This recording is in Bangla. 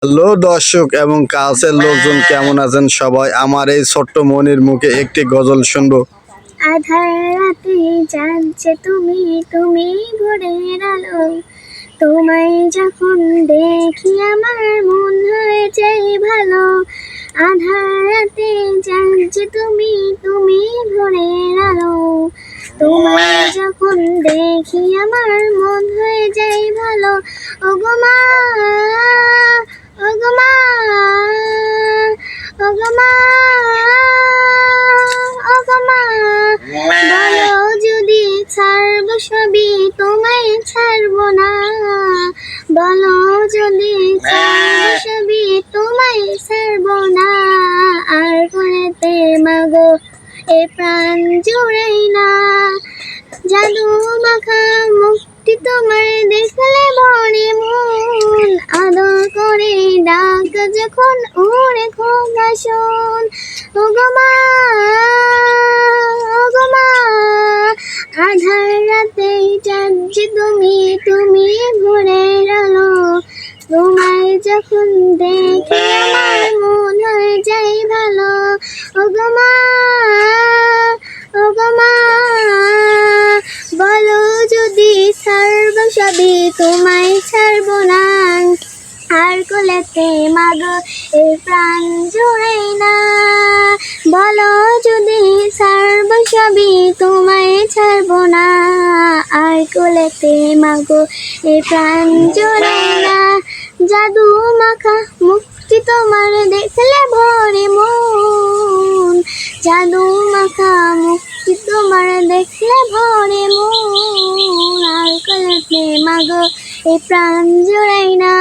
হ্যালো দর্শক এবং কাছের লোকজন, কেমন আছেন সবাই? আমার এই ছোট্ট মনির মুখে একটি গজল শুনবো। আধার রাতে জানছে তুমি তুমি ভোরের আলো, তোমায় যখন দেখি আমার মন হয়ে যায় ভালো। আধার রাতে জানছে তুমি তুমি ভোরের আলো, তোমায় যখন দেখি আমার মন হয়ে যায় ভালো। ওগো মা, ওগো মা, ওগো মা, ওগো মা, বলো যদি ছাড়বো সবই তোমায় ছাড়বো না। বলো যদি ছাড়বো সবই তোমায় ছাড়বো না। আর করেতে মাগো এ প্রাণ জুড়াই না। জাদু মাখা মুক্তি তোমার দেখলে ভরে মন, আদর করে ডাক যখন উড়ে খোকা শোন। ওগো মা, ওগো মা, আধার রাতে জানছি তুমি তুমি ভোরের আলো, তোমায় যখন দেখি আমার মন হয়ে যায় ভালো। ওগো মা, ওগো মা, বলো যদি ছাড়বো সবই তোমায় ছাড়বো না। আর কোলেতে মাগো এই প্রাণ জুড়াই না। বলো যদি ছাড়বো সবই তোমায় ছাড়বো না। আর কোলেতে মাগো এই প্রাণ জুড়াই না। জাদু মাখা মুক্তি তোমার দেখলে ভরে মন, জাদু মাখা মুক্তি তোমার দেখলে ভরে মন। আর কোলেতে মাগো এই প্রাণ জুড়াই না।